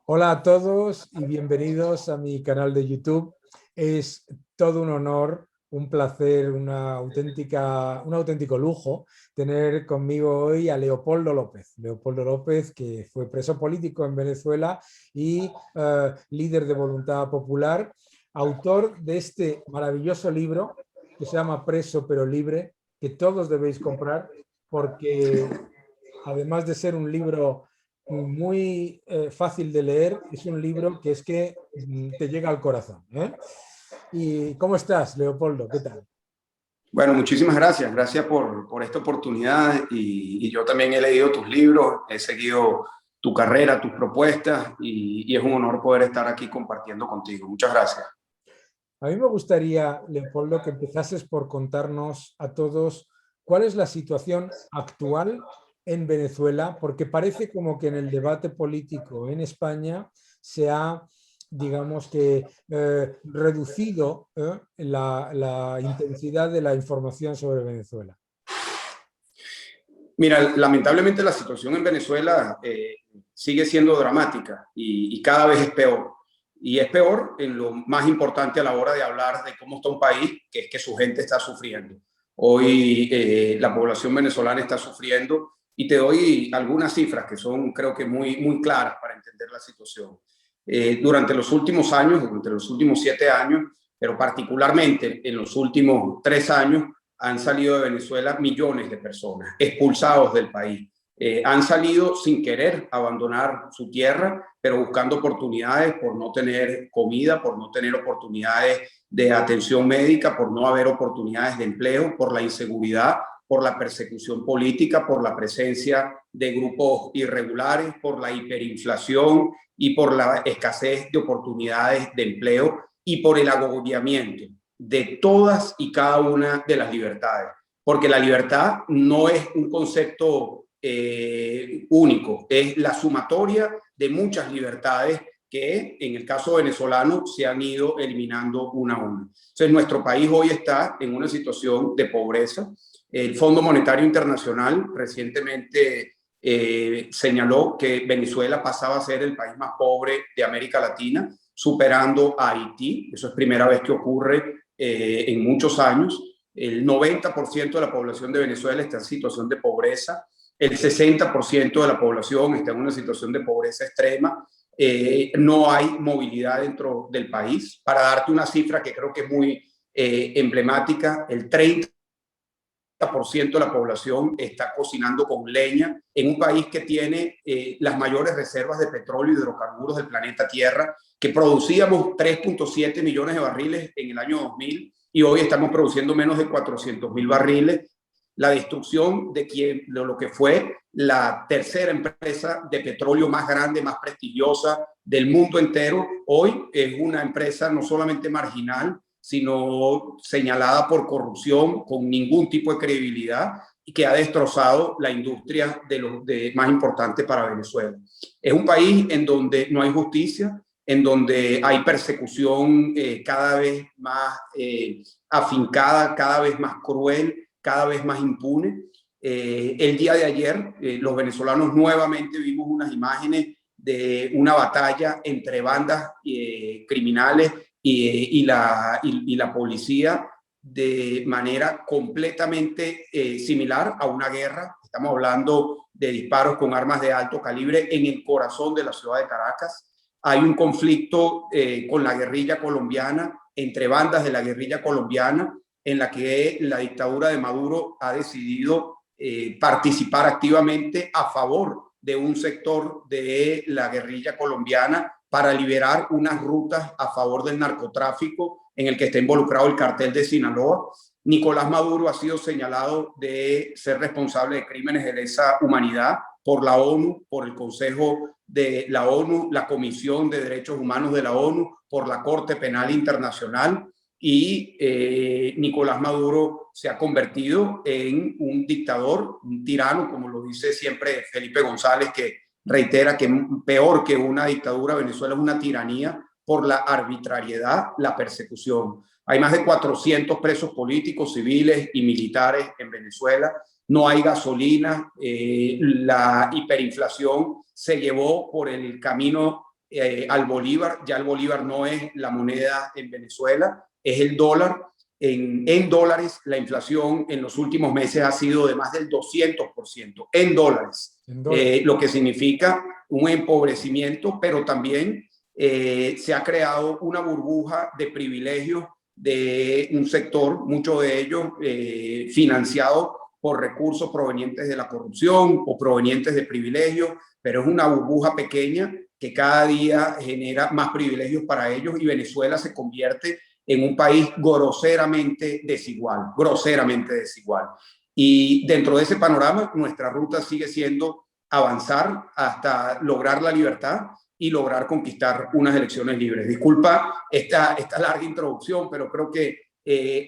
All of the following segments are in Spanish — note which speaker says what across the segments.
Speaker 1: Hola a todos y bienvenidos a mi canal de YouTube. Es todo un honor, un placer, un auténtico lujo tener conmigo hoy a Leopoldo López. Leopoldo López, que fue preso político en Venezuela y líder de Voluntad Popular, autor de este maravilloso libro que se llama Preso pero libre, que todos debéis comprar porque además de ser un libro muy fácil de leer, es un libro que te llega al corazón, ¿eh? ¿Y cómo estás, Leopoldo? ¿Qué tal?
Speaker 2: Bueno, muchísimas gracias. Gracias por esta oportunidad y yo también he leído tus libros, he seguido tu carrera, tus propuestas y es un honor poder estar aquí compartiendo contigo. Muchas gracias.
Speaker 1: A mí me gustaría, Leopoldo, que empezases por contarnos a todos cuál es la situación actual en Venezuela, porque parece como que en el debate político en España se ha, digamos que, reducido la intensidad de la información sobre Venezuela.
Speaker 2: Mira, lamentablemente la situación en Venezuela sigue siendo dramática y cada vez es peor. Y es peor en lo más importante a la hora de hablar de cómo está un país, que es que su gente está sufriendo. Hoy la población venezolana está sufriendo y te doy algunas cifras que son, creo que, muy claras para entender la situación. Durante los últimos años, durante los últimos 7 años, pero particularmente en los últimos 3 años, han salido de Venezuela millones de personas expulsados del país. Han salido sin querer abandonar su tierra, pero buscando oportunidades por no tener comida, por no tener oportunidades de atención médica, por no haber oportunidades de empleo, por la inseguridad, por la persecución política, por la presencia de grupos irregulares, por la hiperinflación y por la escasez de oportunidades de empleo y por el agobiamiento de todas y cada una de las libertades. Porque la libertad no es un concepto único, es la sumatoria de muchas libertades que en el caso venezolano se han ido eliminando una a una. Entonces nuestro país hoy está en una situación de pobreza. El Fondo Monetario Internacional recientemente señaló que Venezuela pasaba a ser el país más pobre de América Latina, superando a Haití. Eso es primera vez que ocurre en muchos años. El 90% de la población de Venezuela está en situación de pobreza, el 60% de la población está en una situación de pobreza extrema, no hay movilidad dentro del país. Para darte una cifra que creo que es muy emblemática, el 30% de la población está cocinando con leña en un país que tiene las mayores reservas de petróleo y hidrocarburos del planeta Tierra, que producíamos 3.7 millones de barriles en el año 2000 y hoy estamos produciendo menos de 400.000 barriles. La destrucción de lo que fue la tercera empresa de petróleo más grande, más prestigiosa del mundo entero, hoy es una empresa no solamente marginal, sino señalada por corrupción, con ningún tipo de credibilidad y que ha destrozado la industria más importante para Venezuela. Es un país en donde no hay justicia, en donde hay persecución cada vez más afincada, cada vez más cruel, cada vez más impune. El día de ayer, los venezolanos nuevamente vimos unas imágenes de una batalla entre bandas criminales y la policía de manera completamente similar a una guerra. Estamos hablando de disparos con armas de alto calibre en el corazón de la ciudad de Caracas. Hay un conflicto con la guerrilla colombiana, entre bandas de la guerrilla colombiana, en la que la dictadura de Maduro ha decidido participar activamente a favor de un sector de la guerrilla colombiana para liberar unas rutas a favor del narcotráfico en el que está involucrado el cartel de Sinaloa. Nicolás Maduro ha sido señalado de ser responsable de crímenes de lesa humanidad por la ONU, por el Consejo de la ONU, la Comisión de Derechos Humanos de la ONU, por la Corte Penal Internacional. Y Nicolás Maduro se ha convertido en un dictador, un tirano, como lo dice siempre Felipe González, que reitera que peor que una dictadura, Venezuela es una tiranía por la arbitrariedad, la persecución. Hay más de 400 presos políticos, civiles y militares en Venezuela. No hay gasolina, la hiperinflación se llevó por el camino al bolívar. Ya el bolívar no es la moneda en Venezuela, es el dólar. En dólares, la inflación en los últimos meses ha sido de más del 200% en dólares, lo que significa un empobrecimiento, pero también se ha creado una burbuja de privilegios de un sector, muchos de ellos financiados por recursos provenientes de la corrupción o provenientes de privilegios, pero es una burbuja pequeña que cada día genera más privilegios para ellos, y Venezuela se convierte en un país groseramente desigual. Y dentro de ese panorama, nuestra ruta sigue siendo avanzar hasta lograr la libertad y lograr conquistar unas elecciones libres. Disculpa esta larga introducción, pero creo que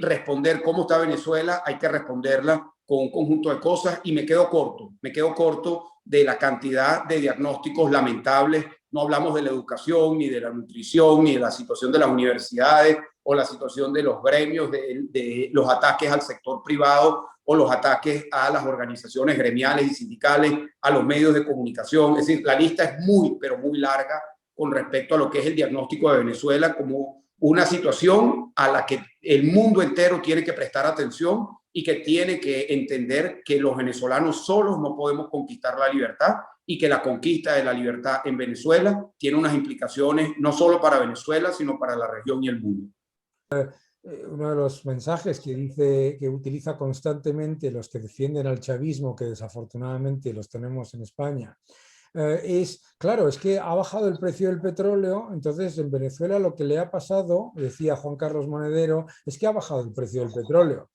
Speaker 2: responder cómo está Venezuela hay que responderla con un conjunto de cosas, y me quedo corto de la cantidad de diagnósticos lamentables. No hablamos de la educación, ni de la nutrición, ni de la situación de las universidades, o la situación de los gremios, de los ataques al sector privado, o los ataques a las organizaciones gremiales y sindicales, a los medios de comunicación. Es decir, la lista es muy, pero muy larga con respecto a lo que es el diagnóstico de Venezuela como una situación a la que el mundo entero tiene que prestar atención, y que tiene que entender que los venezolanos solos no podemos conquistar la libertad, y que la conquista de la libertad en Venezuela tiene unas implicaciones no solo para Venezuela, sino para la región y el mundo.
Speaker 1: Uno de los mensajes que utiliza constantemente los que defienden al chavismo, que desafortunadamente los tenemos en España, claro, es que ha bajado el precio del petróleo. Entonces en Venezuela lo que le ha pasado, decía Juan Carlos Monedero, es que ha bajado el precio del petróleo.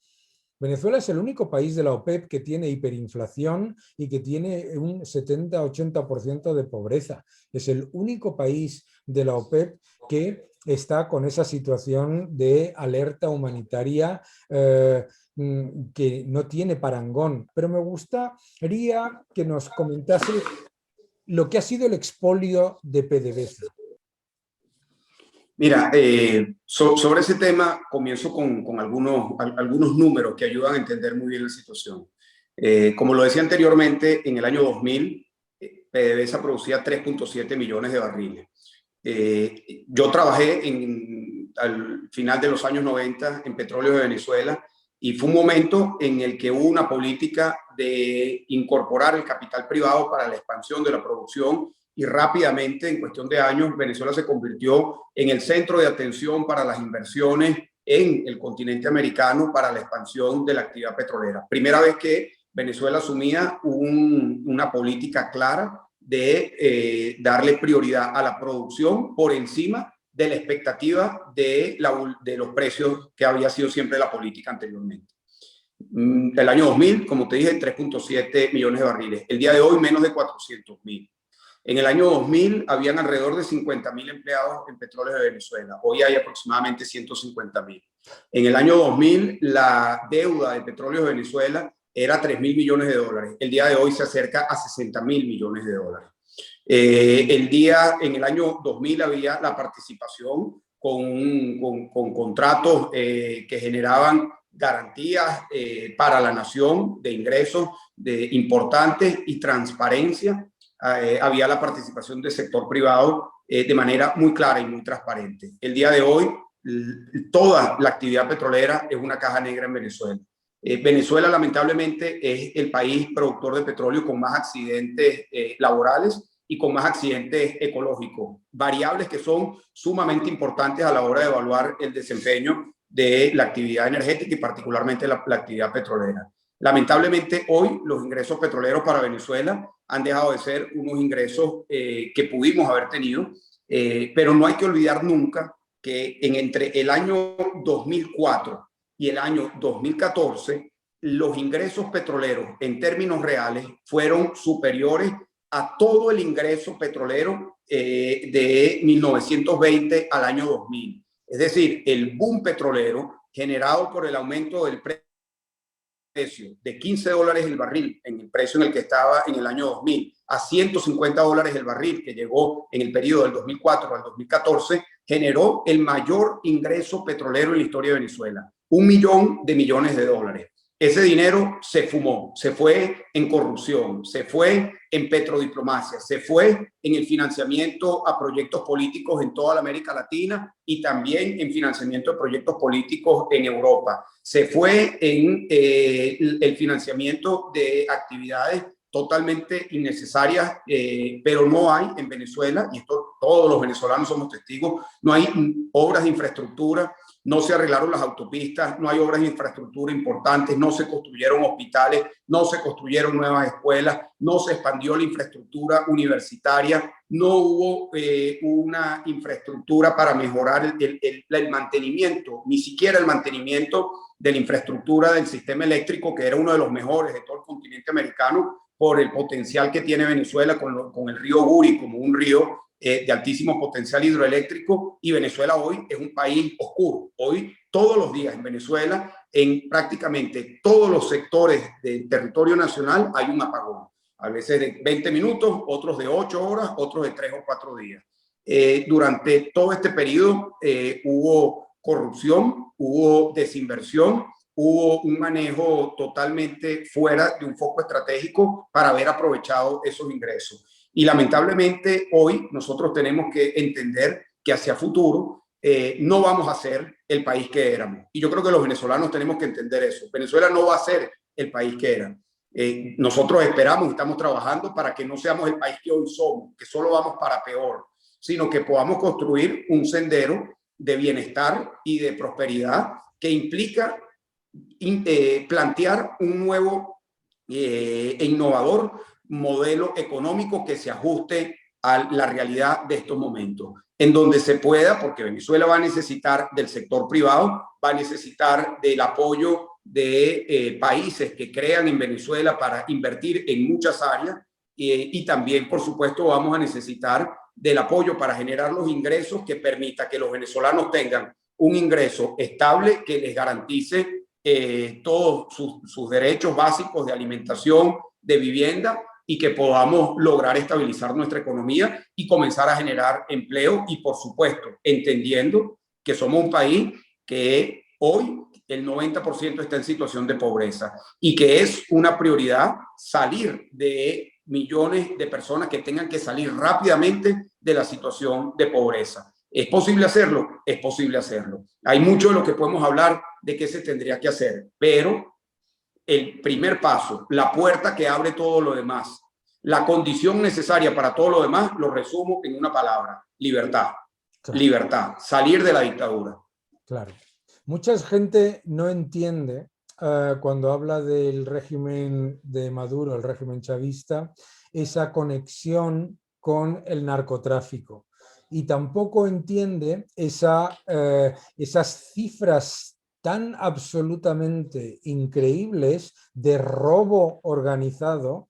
Speaker 1: Venezuela es el único país de la OPEP que tiene hiperinflación y que tiene un 70-80% de pobreza. Es el único país de la OPEP que está con esa situación de alerta humanitaria que no tiene parangón. Pero me gustaría que nos comentase lo que ha sido el expolio de PDVSA.
Speaker 2: Mira, sobre ese tema comienzo con algunos números que ayudan a entender muy bien la situación. Como lo decía anteriormente, en el año 2000, PDVSA producía 3.7 millones de barriles. Yo trabajé al final de los años 90 en Petróleos de Venezuela, y fue un momento en el que hubo una política de incorporar el capital privado para la expansión de la producción, y rápidamente, en cuestión de años, Venezuela se convirtió en el centro de atención para las inversiones en el continente americano para la expansión de la actividad petrolera. Primera vez que Venezuela asumía una política clara de darle prioridad a la producción por encima de la expectativa de los precios que había sido siempre la política anteriormente. El año 2000, como te dije, 3.7 millones de barriles. El día de hoy, menos de 400.000. En el año 2000 habían alrededor de 50.000 empleados en Petróleos de Venezuela. Hoy hay aproximadamente 150.000. En el año 2000 la deuda de Petróleos de Venezuela era 3.000 millones de dólares. El día de hoy se acerca a 60.000 millones de dólares. En el año 2000 había la participación con contratos que generaban garantías para la nación de ingresos importantes y transparencia. Había la participación del sector privado de manera muy clara y muy transparente. El día de hoy, toda la actividad petrolera es una caja negra en Venezuela. Venezuela, lamentablemente, es el país productor de petróleo con más accidentes laborales y con más accidentes ecológicos, variables que son sumamente importantes a la hora de evaluar el desempeño de la actividad energética y particularmente la actividad petrolera. Lamentablemente, hoy los ingresos petroleros para Venezuela han dejado de ser unos ingresos que pudimos haber tenido, pero no hay que olvidar nunca que entre el año 2004 y el año 2014, los ingresos petroleros en términos reales fueron superiores a todo el ingreso petrolero de 1920 al año 2000. Es decir, el boom petrolero generado por el aumento del precio de $15 el barril en el precio en el que estaba en el año 2000 a $150 el barril que llegó en el periodo del 2004 al 2014, generó el mayor ingreso petrolero en la historia de Venezuela, 1 millón de millones de dólares. ese dinero se fumó, se fue en corrupción, se fue en petrodiplomacia, se fue en el financiamiento a proyectos políticos en toda la América Latina y también en financiamiento de proyectos políticos en Europa. Se fue en el financiamiento de actividades totalmente innecesarias, pero no hay en Venezuela, y esto todos los venezolanos somos testigos, no hay obras de infraestructura, no se arreglaron las autopistas, no hay obras de infraestructura importantes, no se construyeron hospitales, no se construyeron nuevas escuelas, no se expandió la infraestructura universitaria, no hubo una infraestructura para mejorar el mantenimiento, ni siquiera el mantenimiento de la infraestructura del sistema eléctrico, que era uno de los mejores de todo el continente americano, por el potencial que tiene Venezuela con el río Guri como un río de altísimo potencial hidroeléctrico, y Venezuela hoy es un país oscuro. Hoy, todos los días en Venezuela, en prácticamente todos los sectores del territorio nacional hay un apagón. A veces de 20 minutos, otros de 8 horas, otros de 3 o 4 días. Durante todo este periodo hubo corrupción, hubo desinversión, hubo un manejo totalmente fuera de un foco estratégico para haber aprovechado esos ingresos. Y lamentablemente hoy nosotros tenemos que entender que hacia futuro no vamos a ser el país que éramos. Y yo creo que los venezolanos tenemos que entender eso. Venezuela no va a ser el país que era. Nosotros esperamos y estamos trabajando para que no seamos el país que hoy somos, que solo vamos para peor, sino que podamos construir un sendero de bienestar y de prosperidad que implica plantear un nuevo e innovador modelo económico que se ajuste a la realidad de estos momentos, en donde se pueda, porque Venezuela va a necesitar del sector privado, va a necesitar del apoyo de países que crean en Venezuela para invertir en muchas áreas, y también, por supuesto, vamos a necesitar del apoyo para generar los ingresos que permita que los venezolanos tengan un ingreso estable que les garantice todos sus derechos básicos de alimentación, de vivienda, y que podamos lograr estabilizar nuestra economía y comenzar a generar empleo, y por supuesto entendiendo que somos un país que hoy el 90% está en situación de pobreza y que es una prioridad salir de millones de personas que tengan que salir rápidamente de la situación de pobreza. ¿Es posible hacerlo? Es posible hacerlo. Hay mucho de lo que podemos hablar de qué se tendría que hacer, pero el primer paso, la puerta que abre todo lo demás, la condición necesaria para todo lo demás, lo resumo en una palabra: libertad. Claro. Libertad, salir de la dictadura.
Speaker 1: Claro. Mucha gente no entiende cuando habla del régimen de Maduro, el régimen chavista, esa conexión con el narcotráfico. Y tampoco entiende esas cifras tan absolutamente increíbles de robo organizado,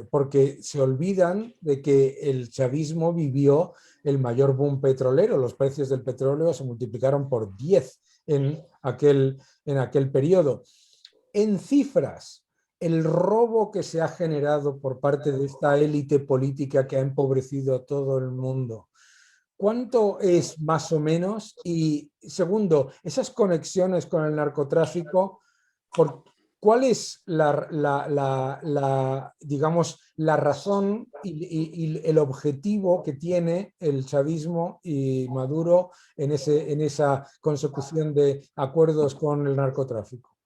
Speaker 1: porque se olvidan de que el chavismo vivió el mayor boom petrolero. Los precios del petróleo se multiplicaron por 10 en aquel periodo. En cifras, el robo que se ha generado por parte de esta élite política que ha empobrecido a todo el mundo, ¿cuánto es más o menos? Y segundo, esas conexiones con el narcotráfico, ¿cuál es digamos, la razón y el objetivo que tiene el chavismo y Maduro en esa consecución de acuerdos con el narcotráfico?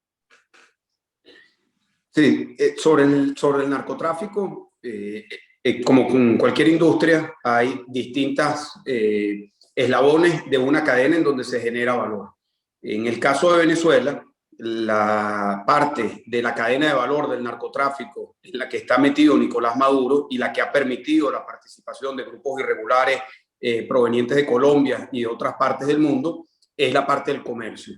Speaker 2: Sí, sobre el narcotráfico, como con cualquier industria, hay distintas eslabones de una cadena en donde se genera valor. En el caso de Venezuela, la parte de la cadena de valor del narcotráfico en la que está metido Nicolás Maduro y la que ha permitido la participación de grupos irregulares provenientes de Colombia y de otras partes del mundo, es la parte del comercio.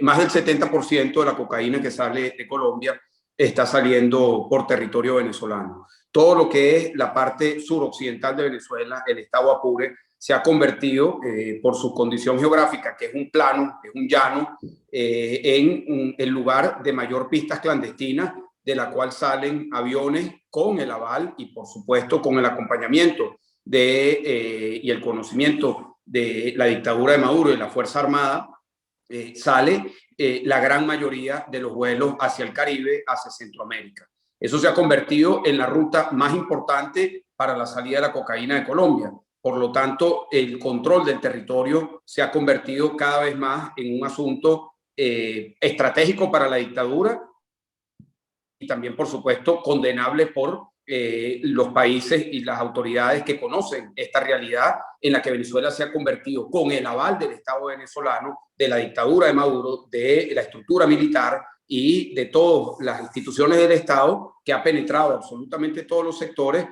Speaker 2: Más del 70% de la cocaína que sale de Colombia está saliendo por territorio venezolano. Todo lo que es la parte suroccidental de Venezuela, el estado Apure, se ha convertido, por su condición geográfica, que es un plano, es un llano, en el lugar de mayor pistas clandestinas, de la cual salen aviones con el aval y, por supuesto, con el acompañamiento y el conocimiento de la dictadura de Maduro y de la Fuerza Armada. Sale la gran mayoría de los vuelos hacia el Caribe, hacia Centroamérica. Eso se ha convertido en la ruta más importante para la salida de la cocaína de Colombia. Por lo tanto, el control del territorio se ha convertido cada vez más en un asunto estratégico para la dictadura y también, por supuesto, condenable por los países y las autoridades que conocen esta realidad en la que Venezuela se ha convertido, con el aval del Estado venezolano, de la dictadura de Maduro, de la estructura militar y de todas las instituciones del Estado, que ha penetrado absolutamente todos los sectores,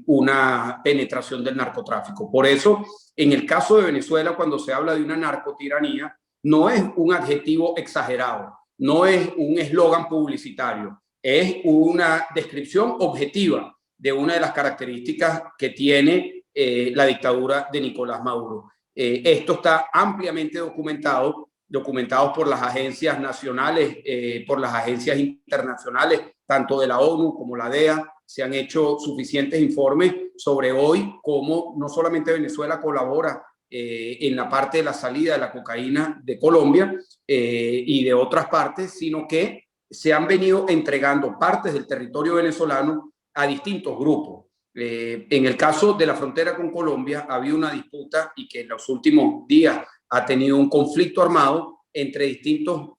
Speaker 2: una penetración del narcotráfico. Por eso, en el caso de Venezuela, cuando se habla de una narcotiranía, no es un adjetivo exagerado, no es un eslogan publicitario, es una descripción objetiva de una de las características que tiene la dictadura de Nicolás Maduro. Esto está ampliamente documentado por las agencias nacionales, por las agencias internacionales, tanto de la ONU como la DEA. Se han hecho suficientes informes sobre hoy cómo no solamente Venezuela colabora en la parte de la salida de la cocaína de Colombia y de otras partes, sino que se han venido entregando partes del territorio venezolano a distintos grupos. En el caso de la frontera con Colombia, ha habido una disputa y que en los últimos días ha tenido un conflicto armado entre distintos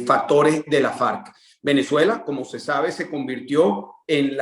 Speaker 2: factores de la FARC. Venezuela, como se sabe, se convirtió en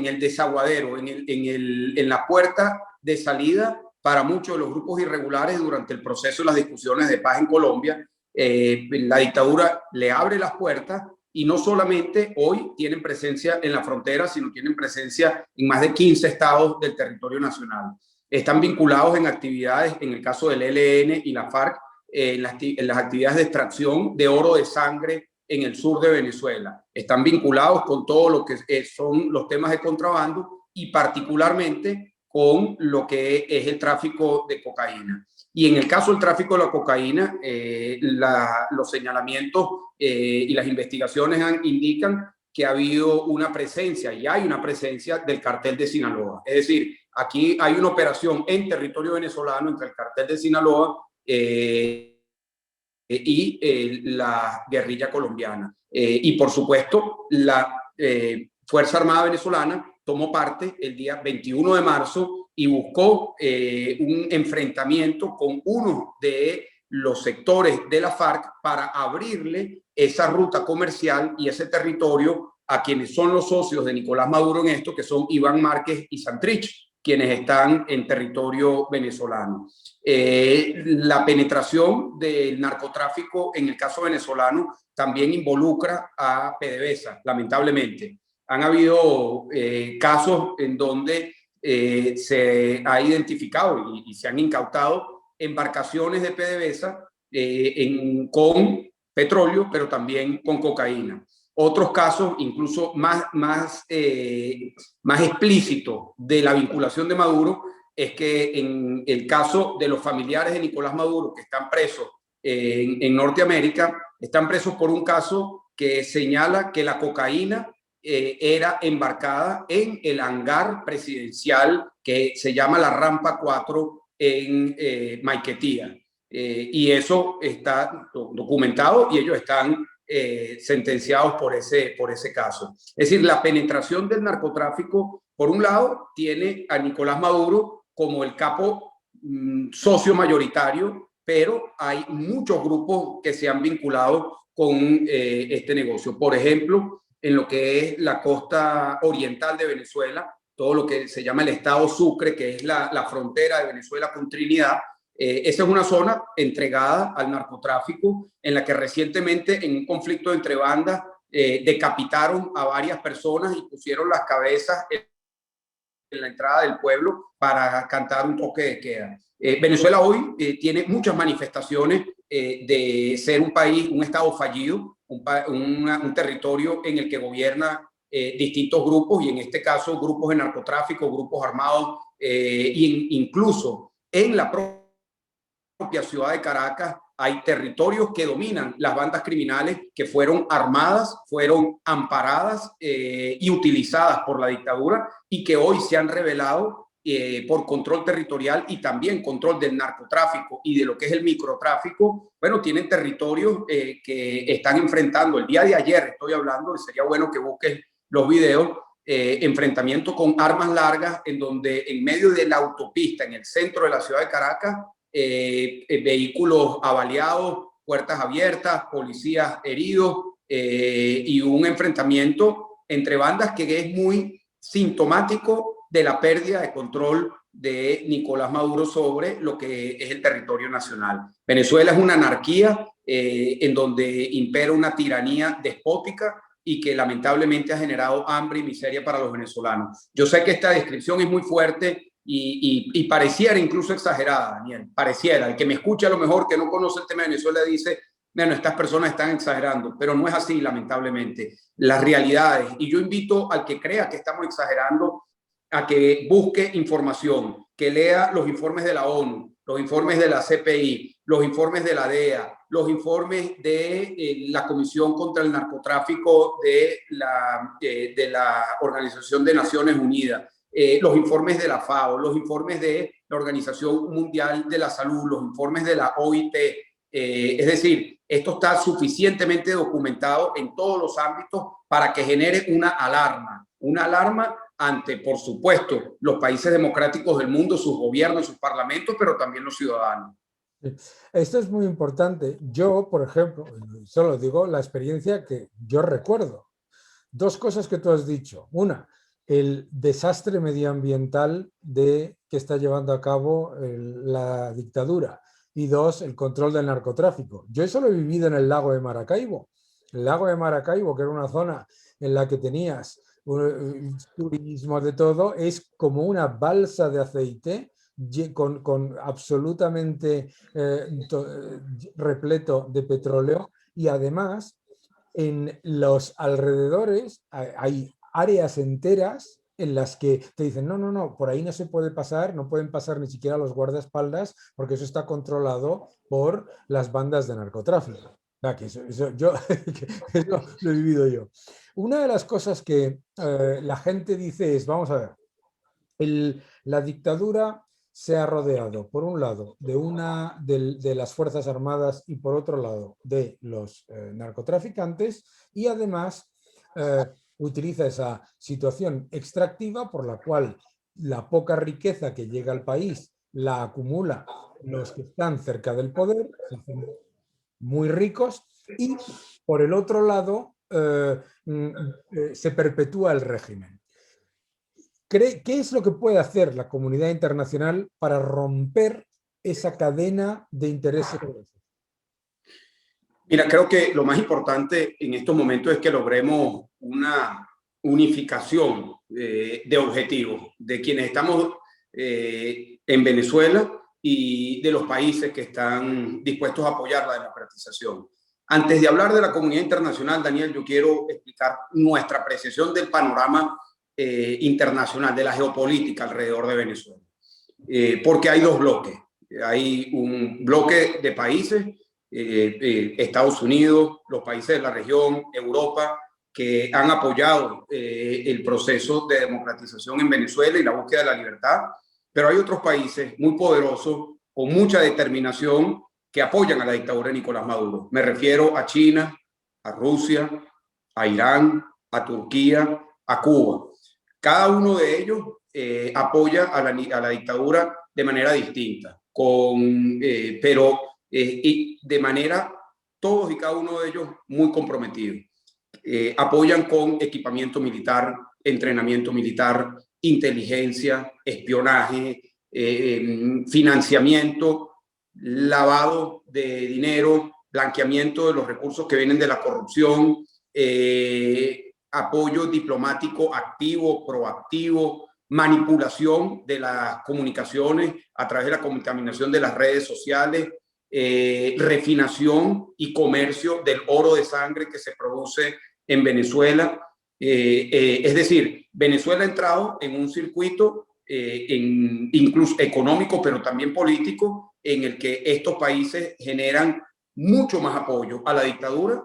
Speaker 2: el desaguadero, en la puerta de salida para muchos de los grupos irregulares durante el proceso de las discusiones de paz en Colombia. La dictadura le abre las puertas y no solamente hoy tienen presencia en la frontera, sino tienen presencia en más de 15 estados del territorio nacional. Están vinculados en actividades, en el caso del ELN y la FARC, en las actividades de extracción de oro de sangre en el sur de Venezuela. Están vinculados con todo lo que son los temas de contrabando y particularmente con lo que es el tráfico de cocaína. Y en el caso del tráfico de la cocaína, los señalamientos y las investigaciones indican que ha habido una presencia, y hay una presencia del cartel de Sinaloa. Es decir, aquí hay una operación en territorio venezolano entre el cartel de Sinaloa y la guerrilla colombiana. Y por supuesto, la Fuerza Armada Venezolana tomó parte el día 21 de marzo y buscó un enfrentamiento con uno de los sectores de la FARC para abrirle esa ruta comercial y ese territorio a quienes son los socios de Nicolás Maduro en esto, que son Iván Márquez y Santrich, quienes están en territorio venezolano. La penetración del narcotráfico en el caso venezolano también involucra a PDVSA, lamentablemente. Han habido casos en donde se ha identificado y se han incautado embarcaciones de PDVSA con petróleo, pero también con cocaína. Otros casos, incluso más explícitos de la vinculación de Maduro, es que en el caso de los familiares de Nicolás Maduro que están presos en Norteamérica, están presos por un caso que señala que la cocaína era embarcada en el hangar presidencial que se llama la Rampa 4 en Maiquetía. Y eso está documentado y ellos están sentenciados por ese caso. Es decir, la penetración del narcotráfico, por un lado, tiene a Nicolás Maduro como el capo socio mayoritario, pero hay muchos grupos que se han vinculado con este negocio. Por ejemplo, en lo que es la costa oriental de Venezuela, todo lo que se llama el estado Sucre, que es la frontera de Venezuela con Trinidad. Esa es una zona entregada al narcotráfico en la que recientemente en un conflicto entre bandas decapitaron a varias personas y pusieron las cabezas en la entrada del pueblo para cantar un toque de queda. Venezuela hoy tiene muchas manifestaciones de ser un país, un estado fallido, un territorio en el que gobierna distintos grupos y en este caso grupos de narcotráfico, grupos armados e incluso en la propia ciudad de Caracas hay territorios que dominan las bandas criminales que fueron armadas, fueron amparadas y utilizadas por la dictadura y que hoy se han rebelado por control territorial y también control del narcotráfico y de lo que es el microtráfico, bueno, tienen territorios que están enfrentando. El día de ayer estoy hablando, y sería bueno que busques los videos, enfrentamiento con armas largas en donde en medio de la autopista, en el centro de la ciudad de Caracas, vehículos avaliados, puertas abiertas, policías heridos y un enfrentamiento entre bandas que es muy sintomático de la pérdida de control de Nicolás Maduro sobre lo que es el territorio nacional. Venezuela es una anarquía en donde impera una tiranía despótica y que lamentablemente ha generado hambre y miseria para los venezolanos. Yo sé que esta descripción es muy fuerte y pareciera incluso exagerada, Daniel, pareciera. El que me escucha a lo mejor que no conoce el tema de Venezuela dice, bueno, estas personas están exagerando, pero no es así, lamentablemente. Las realidades, y yo invito al que crea que estamos exagerando a que busque información, que lea los informes de la ONU, los informes de la CPI, los informes de la DEA, los informes de la Comisión contra el Narcotráfico de la Organización de Naciones Unidas, los informes de la FAO, los informes de la Organización Mundial de la Salud, los informes de la OIT. Es decir, esto está suficientemente documentado en todos los ámbitos para que genere una alarma ante, por supuesto, los países democráticos del mundo, sus gobiernos, sus parlamentos, pero también los ciudadanos.
Speaker 1: Esto es muy importante. Yo, por ejemplo, solo digo la experiencia que yo recuerdo. Dos cosas que tú has dicho. Una, el desastre medioambiental que está llevando a cabo la dictadura. Y dos, el control del narcotráfico. Yo eso lo he vivido en el lago de Maracaibo. El lago de Maracaibo, que era una zona en la que tenías turismo de todo, es como una balsa de aceite con absolutamente repleto de petróleo, y además en los alrededores hay áreas enteras en las que te dicen, no, no, no, por ahí no se puede pasar, no pueden pasar ni siquiera los guardaespaldas porque eso está controlado por las bandas de narcotráfico. O sea, que eso eso lo he vivido yo. Una de las cosas que la gente dice es, vamos a ver, la dictadura se ha rodeado, por un lado, de las Fuerzas Armadas y por otro lado de los narcotraficantes, y además utiliza esa situación extractiva por la cual la poca riqueza que llega al país la acumula los que están cerca del poder, muy ricos, y por el otro lado se perpetúa el régimen. ¿Qué es lo que puede hacer la comunidad internacional para romper esa cadena de intereses?
Speaker 2: Mira, creo que lo más importante en estos momentos es que logremos una unificación de objetivos de quienes estamos en Venezuela y de los países que están dispuestos a apoyar la democratización. Antes de hablar de la comunidad internacional, Daniel, yo quiero explicar nuestra apreciación del panorama internacional, de la geopolítica alrededor de Venezuela. Porque hay dos bloques. Hay un bloque de países, Estados Unidos, los países de la región, Europa, que han apoyado el proceso de democratización en Venezuela y la búsqueda de la libertad, pero hay otros países muy poderosos, con mucha determinación, que apoyan a la dictadura de Nicolás Maduro. Me refiero a China, a Rusia, a Irán, a Turquía, a Cuba. Cada uno de ellos apoya a la dictadura de manera distinta, pero y de manera, todos y cada uno de ellos muy comprometidos. Apoyan con equipamiento militar, entrenamiento militar, inteligencia, espionaje, financiamiento, lavado de dinero, blanqueamiento de los recursos que vienen de la corrupción, apoyo diplomático activo, proactivo, manipulación de las comunicaciones a través de la contaminación de las redes sociales, refinación y comercio del oro de sangre que se produce en Venezuela. Es decir, Venezuela ha entrado en un circuito incluso económico, pero también político, en el que estos países generan mucho más apoyo a la dictadura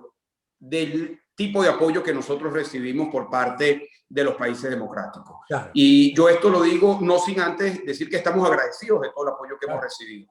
Speaker 2: del tipo de apoyo que nosotros recibimos por parte de los países democráticos.
Speaker 1: Claro.
Speaker 2: Y yo esto lo digo no sin antes decir que estamos agradecidos de todo el apoyo que hemos recibido.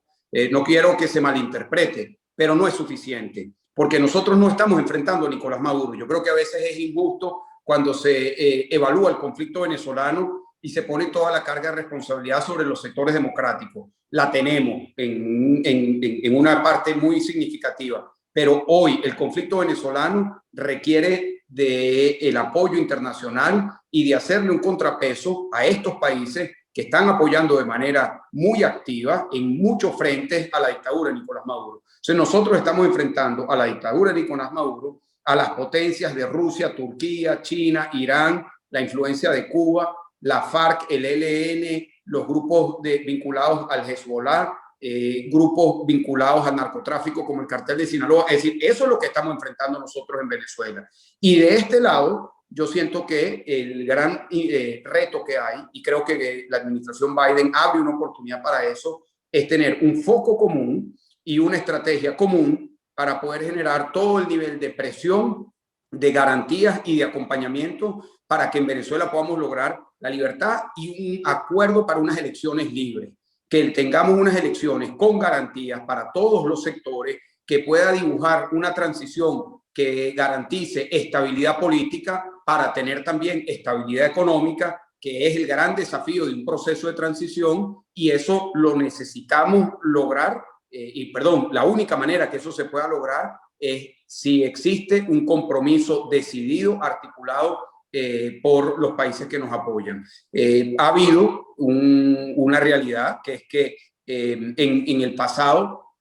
Speaker 2: No quiero que se malinterprete, pero no es suficiente, porque nosotros no estamos enfrentando a Nicolás Maduro. Yo creo que a veces es injusto cuando se evalúa el conflicto venezolano y se pone toda la carga de responsabilidad sobre los sectores democráticos. La tenemos en una parte muy significativa, pero hoy el conflicto venezolano requiere del apoyo internacional y de hacerle un contrapeso a estos países que están apoyando de manera muy activa en muchos frentes a la dictadura de Nicolás Maduro. Entonces nosotros estamos enfrentando a la dictadura de Nicolás Maduro, a las potencias de Rusia, Turquía, China, Irán, la influencia de Cuba, la FARC, el ELN, los grupos vinculados al Hezbollah, grupos vinculados al narcotráfico como el cartel de Sinaloa. Es decir, eso es lo que estamos enfrentando nosotros en Venezuela. Y de este lado, yo siento que el gran reto que hay, y creo que la administración Biden abre una oportunidad para eso, es tener un foco común y una estrategia común para poder generar todo el nivel de presión, de garantías y de acompañamiento para que en Venezuela podamos lograr la libertad y un acuerdo para unas elecciones libres. Que tengamos unas elecciones con garantías para todos los sectores, que pueda dibujar una transición que garantice estabilidad política para tener también estabilidad económica, que es el gran desafío de un proceso de transición, y eso lo necesitamos lograr, la única manera que eso se pueda lograr es si existe un compromiso decidido, articulado por los países que nos apoyan. Ha habido una realidad que es que en el pasado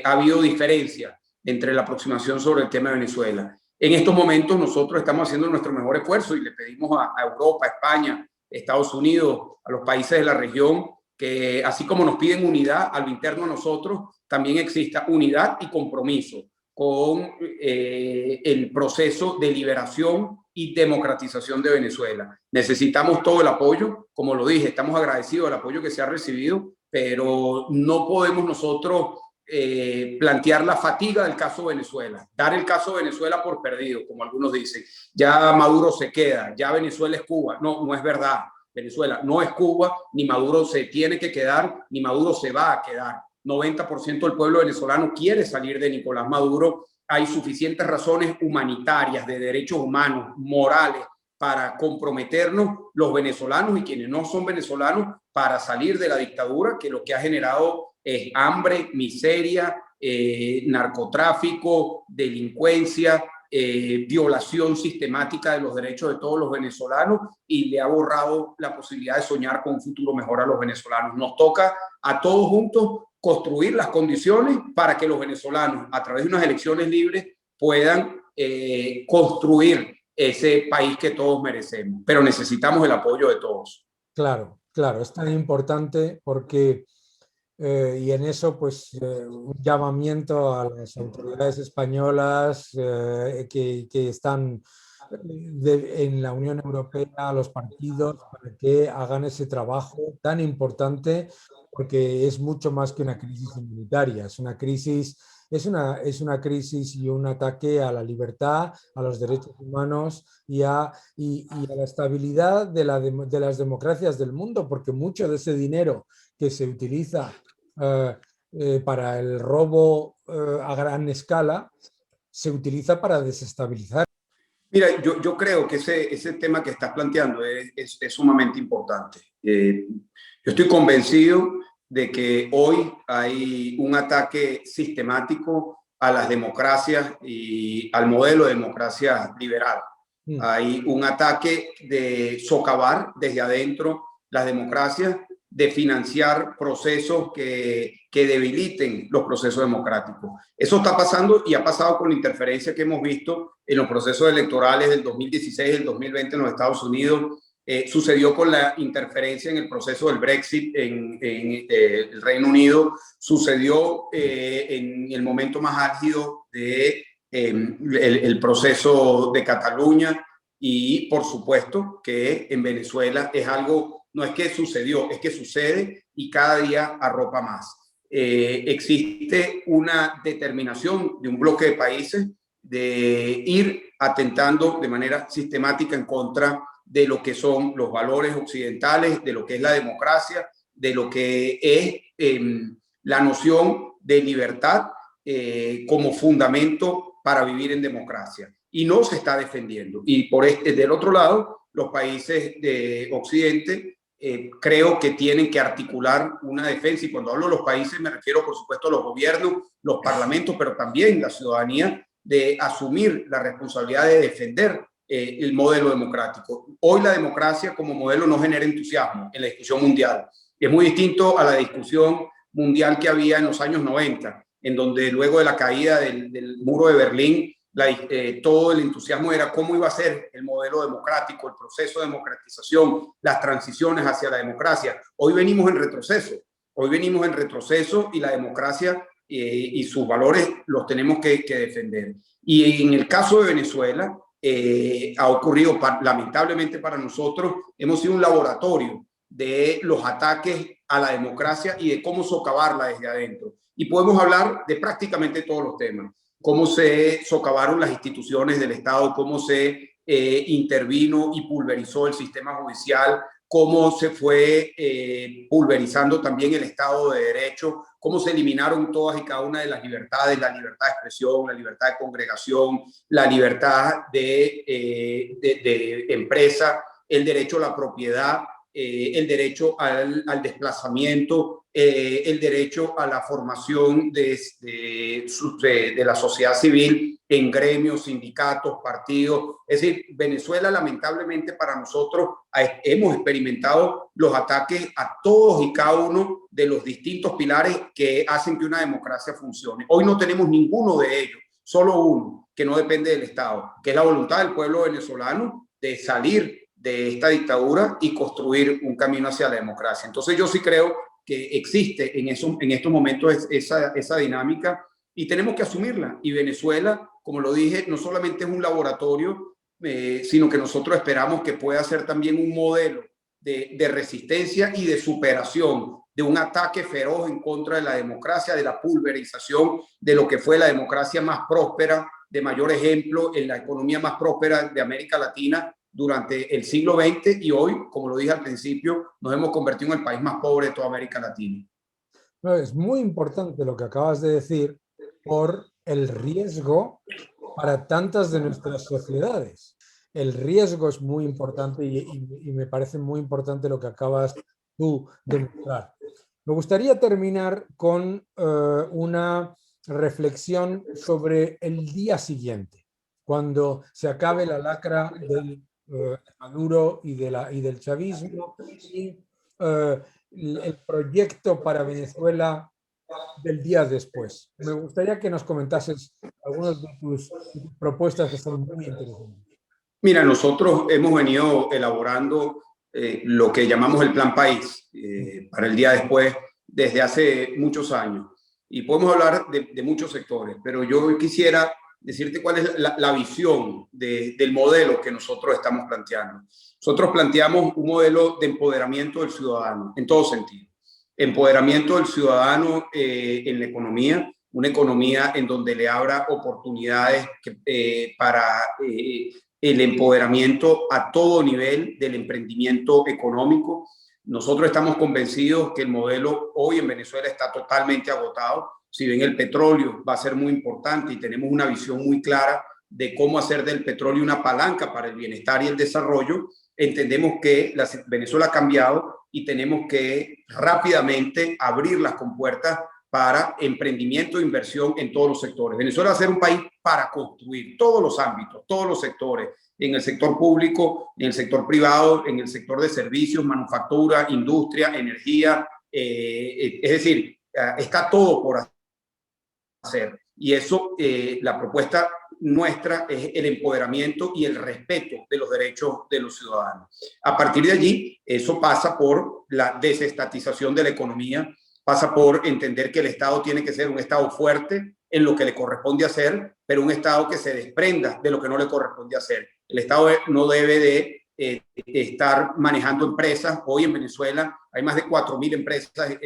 Speaker 2: ha habido diferencia entre la aproximación sobre el tema de Venezuela. En estos momentos nosotros estamos haciendo nuestro mejor esfuerzo y le pedimos a Europa, a España, Estados Unidos, a los países de la región, que así como nos piden unidad a lo interno a nosotros, también exista unidad y compromiso con el proceso de liberación y democratización de Venezuela. Necesitamos todo el apoyo, como lo dije, estamos agradecidos del apoyo que se ha recibido, pero no podemos nosotros plantear la fatiga del caso Venezuela, dar el caso Venezuela por perdido, como algunos dicen. Ya Maduro se queda, ya Venezuela es Cuba. No, no es verdad. Venezuela no es Cuba, ni Maduro se tiene que quedar, ni Maduro se va a quedar. 90% del pueblo venezolano quiere salir de Nicolás Maduro. Hay suficientes razones humanitarias, de derechos humanos, morales, para comprometernos los venezolanos y quienes no son venezolanos para salir de la dictadura, que lo que ha generado es hambre, miseria, narcotráfico, delincuencia, violación sistemática de los derechos de todos los venezolanos, y le ha borrado la posibilidad de soñar con un futuro mejor a los venezolanos. Nos toca a todos juntos construir las condiciones para que los venezolanos, a través de unas elecciones libres, puedan construir ese país que todos merecemos. Pero necesitamos el apoyo de todos.
Speaker 1: Claro, claro, es tan importante porque, y en eso, pues, un llamamiento a las autoridades españolas que están en la Unión Europea, a los partidos, para que hagan ese trabajo tan importante, porque es mucho más que una crisis humanitaria, es una crisis, es una crisis y un ataque a la libertad, a los derechos humanos y a la estabilidad de las democracias del mundo, porque mucho de ese dinero que se utiliza para el robo a gran escala se utiliza para desestabilizar.
Speaker 2: Mira, yo creo que ese tema que estás planteando es sumamente importante. Yo estoy convencido de que hoy hay un ataque sistemático a las democracias y al modelo de democracia liberal. Hay un ataque de socavar desde adentro las democracias, de financiar procesos que debiliten los procesos democráticos. Eso está pasando y ha pasado con la interferencia que hemos visto en los procesos electorales del 2016 y del 2020 en los Estados Unidos. Sucedió con la interferencia en el proceso del Brexit en el Reino Unido. Sucedió en el momento más álgido de el proceso de Cataluña, y por supuesto que en Venezuela es algo, no es que sucedió, es que sucede y cada día arropa más. Existe una determinación de un bloque de países de ir atentando de manera sistemática en contra de lo que son los valores occidentales, de lo que es la democracia, de lo que es la noción de libertad como fundamento para vivir en democracia. Y no se está defendiendo. Y del otro lado, los países de Occidente creo que tienen que articular una defensa. Y cuando hablo de los países me refiero, por supuesto, a los gobiernos, los parlamentos, pero también la ciudadanía, de asumir la responsabilidad de defender el modelo democrático. Hoy la democracia como modelo no genera entusiasmo en la discusión mundial. Es muy distinto a la discusión mundial que había en los años 90, en donde luego de la caída del muro de Berlín, todo el entusiasmo era cómo iba a ser el modelo democrático, el proceso de democratización, las transiciones hacia la democracia. Hoy venimos en retroceso. Hoy venimos en retroceso y la democracia y sus valores los tenemos que defender. Y en el caso de Venezuela, ha ocurrido, lamentablemente para nosotros, hemos sido un laboratorio de los ataques a la democracia y de cómo socavarla desde adentro. Y podemos hablar de prácticamente todos los temas. Cómo se socavaron las instituciones del Estado, cómo se intervino y pulverizó el sistema judicial, cómo se fue pulverizando también el Estado de Derecho, cómo se eliminaron todas y cada una de las libertades, la libertad de expresión, la libertad de congregación, la libertad de empresa, el derecho a la propiedad, el derecho al desplazamiento, el derecho a la formación de la sociedad civil en gremios, sindicatos, partidos. Es decir, Venezuela lamentablemente para nosotros hemos experimentado los ataques a todos y cada uno de los distintos pilares que hacen que una democracia funcione. Hoy no tenemos ninguno de ellos, solo uno, que no depende del Estado, que es la voluntad del pueblo venezolano de salir de esta dictadura y construir un camino hacia la democracia. Entonces yo sí creo que existe en estos momentos esa dinámica y tenemos que asumirla. Y Venezuela, como lo dije, no solamente es un laboratorio, sino que nosotros esperamos que pueda ser también un modelo de resistencia y de superación de un ataque feroz en contra de la democracia, de la pulverización de lo que fue la democracia más próspera, de mayor ejemplo en la economía más próspera de América Latina durante el siglo XX, y hoy, como lo dije al principio, nos hemos convertido en el país más pobre de toda América Latina.
Speaker 1: No, es muy importante lo que acabas de decir por el riesgo para tantas de nuestras sociedades. El riesgo es muy importante y me parece muy importante lo que acabas tú de mostrar. Me gustaría terminar con una reflexión sobre el día siguiente, cuando se acabe la lacra del Maduro y del chavismo y el proyecto para Venezuela del día después. Me gustaría que nos comentases algunas de tus propuestas que son muy interesantes.
Speaker 2: Mira, nosotros hemos venido elaborando lo que llamamos el Plan País para el día después desde hace muchos años. Y podemos hablar de muchos sectores, pero yo quisiera decirte cuál es la visión del modelo que nosotros estamos planteando. Nosotros planteamos un modelo de empoderamiento del ciudadano en todo sentido. Empoderamiento del ciudadano en la economía, una economía en donde le abra oportunidades para el empoderamiento a todo nivel del emprendimiento económico. Nosotros estamos convencidos que el modelo hoy en Venezuela está totalmente agotado. Si bien el petróleo va a ser muy importante y tenemos una visión muy clara de cómo hacer del petróleo una palanca para el bienestar y el desarrollo, entendemos que Venezuela ha cambiado y tenemos que rápidamente abrir las compuertas para emprendimiento e inversión en todos los sectores. Venezuela va a ser un país para construir todos los ámbitos, todos los sectores, en el sector público, en el sector privado, en el sector de servicios, manufactura, industria, energía. Es decir, está todo por hacer. Y eso, la propuesta nuestra es el empoderamiento y el respeto de los derechos de los ciudadanos. A partir de allí, eso pasa por la desestatización de la economía, pasa por entender que el Estado tiene que ser un Estado fuerte en lo que le corresponde hacer, pero un Estado que se desprenda de lo que no le corresponde hacer. El Estado no debe de estar manejando empresas. Hoy en Venezuela hay más de 4.000 empresas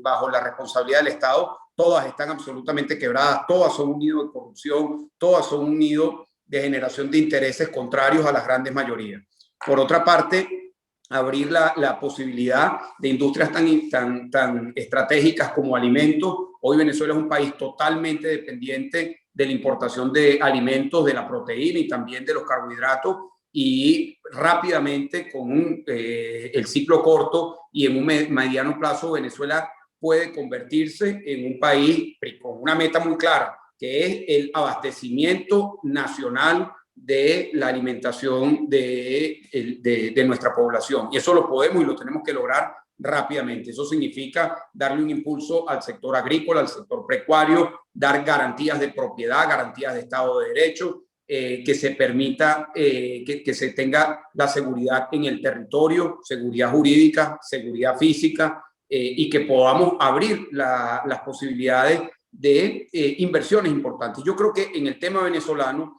Speaker 2: bajo la responsabilidad del Estado. Todas están absolutamente quebradas, todas son un nido de corrupción, todas son un nido de generación de intereses contrarios a las grandes mayorías. Por otra parte, abrir la posibilidad de industrias tan estratégicas como alimentos. Hoy Venezuela es un país totalmente dependiente de la importación de alimentos, de la proteína y también de los carbohidratos, y rápidamente con el ciclo corto y en un mediano plazo Venezuela puede convertirse en un país con una meta muy clara, que es el abastecimiento nacional de la alimentación de nuestra población. Y eso lo podemos y lo tenemos que lograr rápidamente. Eso significa darle un impulso al sector agrícola, al sector pecuario, dar garantías de propiedad, garantías de Estado de Derecho, que se permita que se tenga la seguridad en el territorio, seguridad jurídica, seguridad física, y que podamos abrir las posibilidades de inversiones importantes. Yo creo que en el tema venezolano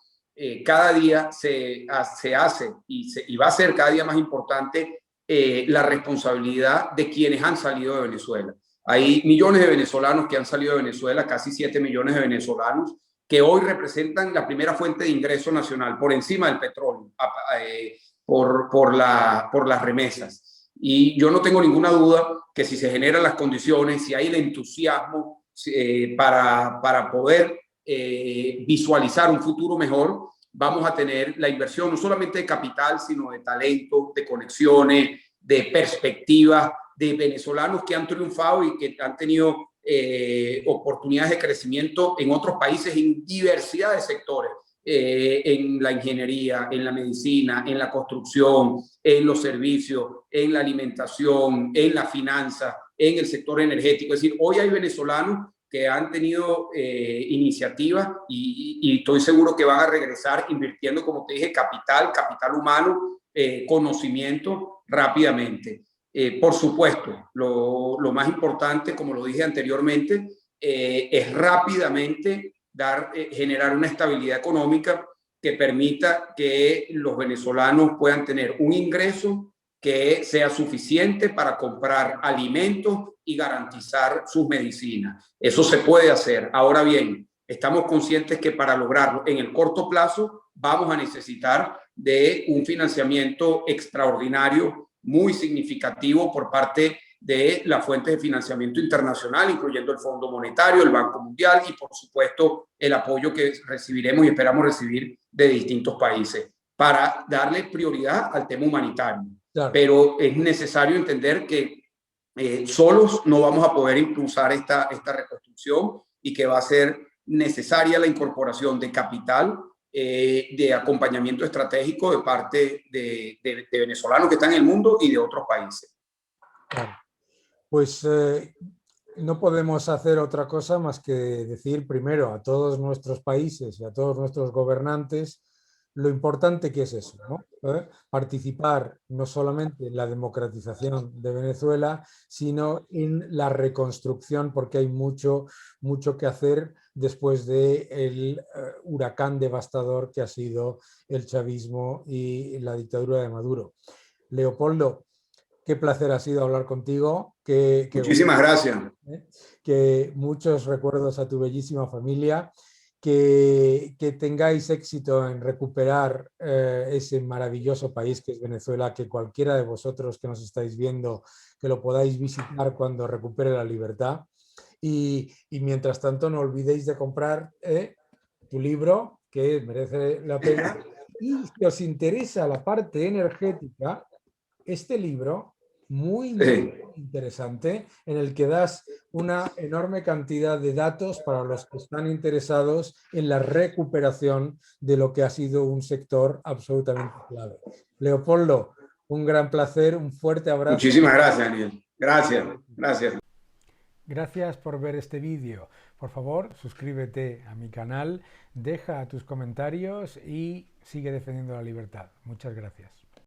Speaker 2: cada día se hace y va a ser cada día más importante la responsabilidad de quienes han salido de Venezuela. Hay millones de venezolanos que han salido de Venezuela, casi 7 millones de venezolanos, que hoy representan la primera fuente de ingreso nacional por encima del petróleo, por las remesas. Y yo no tengo ninguna duda que si se generan las condiciones, si hay el entusiasmo para poder visualizar un futuro mejor, vamos a tener la inversión no solamente de capital, sino de talento, de conexiones, de perspectivas, de venezolanos que han triunfado y que han tenido oportunidades de crecimiento en otros países en diversidad de sectores, en la ingeniería, en la medicina, en la construcción, en los servicios, en la alimentación, en la finanza, en el sector energético. Es decir, hoy hay venezolanos que han tenido iniciativas y estoy seguro que van a regresar invirtiendo, como te dije, capital humano, conocimiento rápidamente. Por supuesto, lo más importante, como lo dije anteriormente, es rápidamente generar una estabilidad económica que permita que los venezolanos puedan tener un ingreso que sea suficiente para comprar alimentos y garantizar sus medicinas. Eso se puede hacer. Ahora bien, estamos conscientes que para lograrlo en el corto plazo vamos a necesitar de un financiamiento extraordinario, muy significativo por parte de las fuentes de financiamiento internacional, incluyendo el Fondo Monetario, el Banco Mundial y, por supuesto, el apoyo que recibiremos y esperamos recibir de distintos países para darle prioridad al tema humanitario. Claro. Pero es necesario entender que solos no vamos a poder impulsar esta reconstrucción y que va a ser necesaria la incorporación de capital, de acompañamiento estratégico de parte de venezolanos que están en el mundo y de otros países.
Speaker 1: Claro. Pues no podemos hacer otra cosa más que decir primero a todos nuestros países y a todos nuestros gobernantes lo importante que es eso, ¿no? Participar no solamente en la democratización de Venezuela, sino en la reconstrucción, porque hay mucho que hacer después del huracán devastador que ha sido el chavismo y la dictadura de Maduro. Leopoldo, qué placer ha sido hablar contigo.
Speaker 2: Muchísimas gracias.
Speaker 1: Que muchos recuerdos a tu bellísima familia. Que tengáis éxito en recuperar ese maravilloso país que es Venezuela, que cualquiera de vosotros que nos estáis viendo, que lo podáis visitar cuando recupere la libertad. Y mientras tanto, no olvidéis de comprar tu libro, que merece la pena. Y si os interesa la parte energética, este libro, muy interesante, en el que das una enorme cantidad de datos para los que están interesados en la recuperación de lo que ha sido un sector absolutamente clave. Leopoldo, un gran placer, un fuerte abrazo.
Speaker 2: Muchísimas gracias, Daniel. Gracias, gracias.
Speaker 1: Gracias por ver este vídeo. Por favor, suscríbete a mi canal, deja tus comentarios y sigue defendiendo la libertad. Muchas gracias.